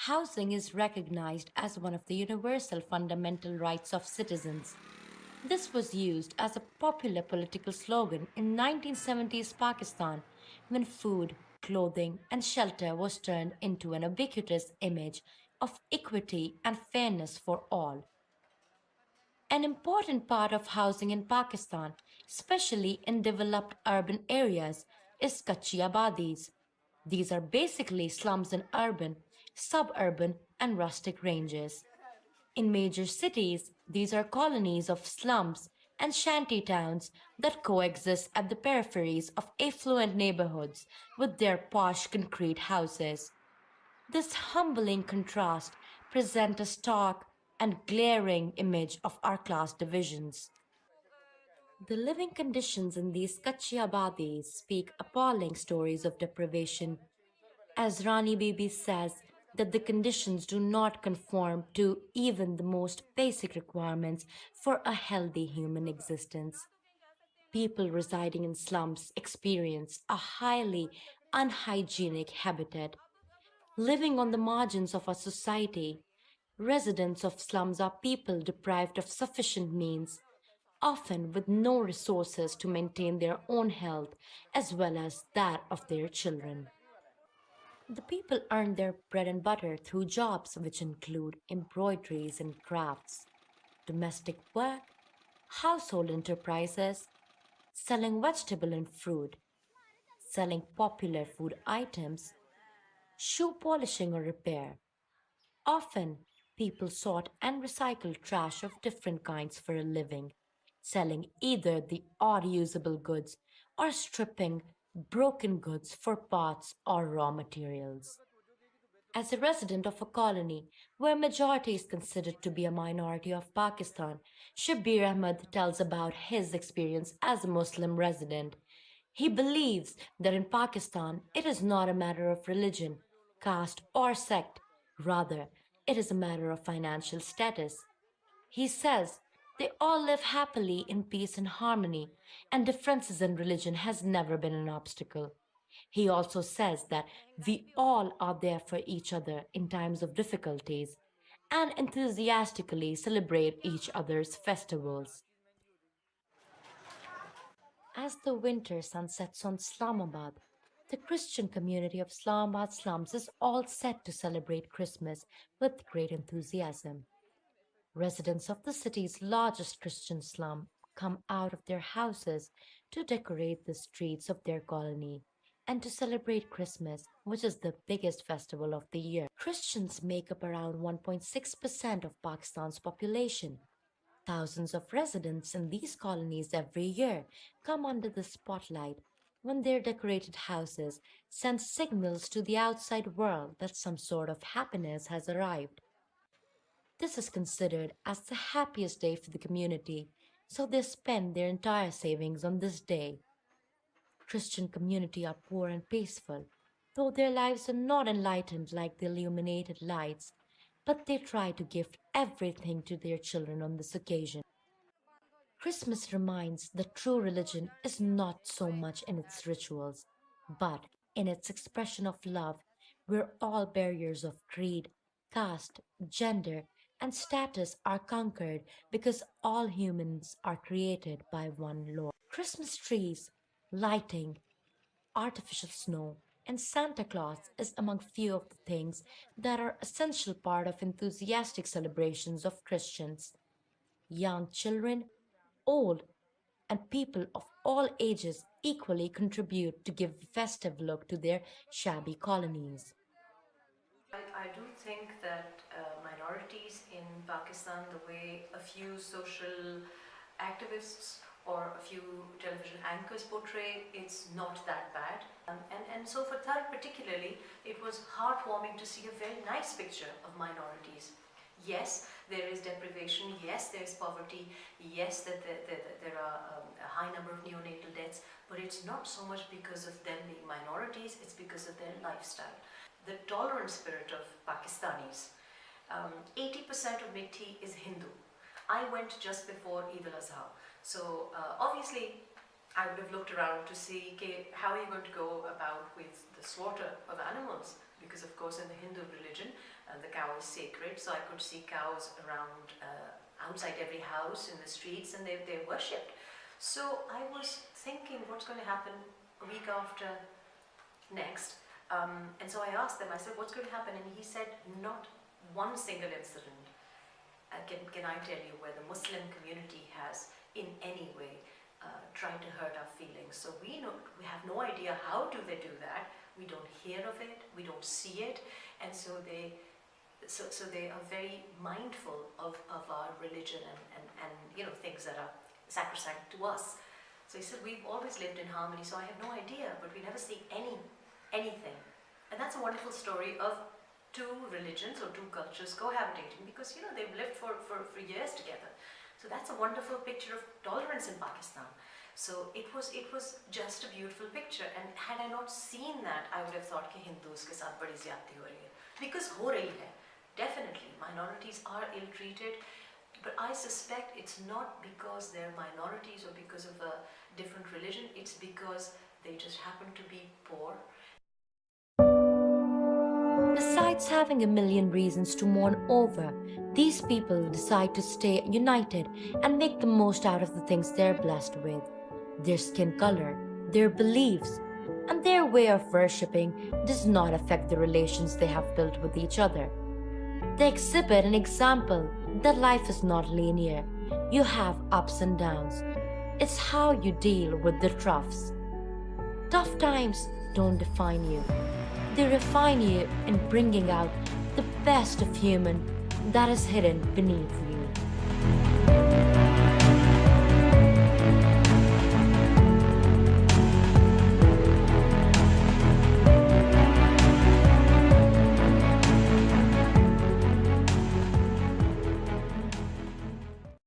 Housing is recognized as one of the universal fundamental rights of citizens. This was used as a popular political slogan in 1970s Pakistan when food, clothing, and shelter was turned into an ubiquitous image of equity and fairness for all. An important part of housing in Pakistan, especially in developed urban areas, is Kachi Abadis. These are basically slums in urban, suburban, and rustic ranges. In major cities, these are colonies of slums and shanty towns that coexist at the peripheries of affluent neighborhoods with their posh concrete houses. This humbling contrast presents a stark and glaring image of our class divisions. The living conditions in these Kachi Abadis speak appalling stories of deprivation, as Rani Bibi says that the conditions do not conform to even the most basic requirements for a healthy human existence. People residing in slums experience a highly unhygienic habitat. Living on the margins of our society, residents of slums are people deprived of sufficient means, often with no resources to maintain their own health as well as that of their children. The people earn their bread and butter through jobs which include embroideries and crafts, domestic work, household enterprises, selling vegetable and fruit, selling popular food items, shoe polishing or repair. Often, people sort and recycle trash of different kinds for a living, selling either the odd usable goods or stripping broken goods for parts or raw materials. As a resident of a colony where majority is considered to be a minority of Pakistan, Shabir Ahmed tells about his experience as a Muslim resident. He believes that in Pakistan it is not a matter of religion, caste, or sect. Rather, it is a matter of financial status. He says they all live happily in peace and harmony, and differences in religion has never been an obstacle. He also says that we all are there for each other in times of difficulties and enthusiastically celebrate each other's festivals. As the winter sun sets on Islamabad, the Christian community of Islamabad slums is all set to celebrate Christmas with great enthusiasm. Residents of the city's largest Christian slum come out of their houses to decorate the streets of their colony and to celebrate Christmas, which is the biggest festival of the year. Christians make up around 1.6% of Pakistan's population. Thousands of residents in these colonies every year come under the spotlight when their decorated houses send signals to the outside world that some sort of happiness has arrived. This is considered as the happiest day for the community, so they spend their entire savings on this day. Christian community are poor and peaceful, though their lives are not enlightened like the illuminated lights, but they try to gift everything to their children on this occasion. Christmas reminds that true religion is not so much in its rituals, but in its expression of love, where all barriers of creed, caste, gender, and status are conquered because all humans are created by one Lord. Christmas trees, lighting, artificial snow, and Santa Claus is among few of the things that are essential part of enthusiastic celebrations of Christians. Young children, old, and people of all ages equally contribute to give a festive look to their shabby colonies. I do think that minorities in Pakistan, the way a few social activists or a few television anchors portray, it's not that bad. And so for Thar particularly, it was heartwarming to see a very nice picture of minorities. Yes, there is deprivation, yes, there is poverty, yes, that there are a high number of neonatal deaths, but it's not so much because of them being minorities, it's because of their lifestyle. The tolerant spirit of Pakistanis. 80% of Mitti is Hindu. I went just before Eid al-Azha. So obviously I would have looked around to see, okay, how are you going to go about with the slaughter of animals? because of course in the Hindu religion the cow is sacred, so I could see cows around outside every house in the streets, and they're worshipped. So I was thinking, what's going to happen a week after next? And so I asked them, I said, what's going to happen? And he said, not one single incident can I tell you where the Muslim community has in any way tried to hurt our feelings. So we have no idea how do they do that. We don't hear of it, we don't see it, and so they are very mindful of our religion and things that are sacrosanct to us. So he said, we've always lived in harmony, so I have no idea, but we never see anything. And that's a wonderful story of two religions or two cultures cohabitating, because they've lived for years together. So that's a wonderful picture of tolerance in Pakistan. So it was just a beautiful picture, and had I not seen that, I would have thought कि Hindus के साथ बड़ी ज़्यादती हो रही है, because हो रही है. Definitely minorities are ill-treated, but I suspect it's not because they're minorities or because of a different religion. It's because they just happen to be poor. Besides having a million reasons to mourn over, these people decide to stay united and make the most out of the things they're blessed with. Their skin color, their beliefs, and their way of worshipping does not affect the relations they have built with each other. They exhibit an example that life is not linear. You have ups and downs. It's how you deal with the troughs. Tough times don't define you. They refine you in bringing out the best of human that is hidden beneath you.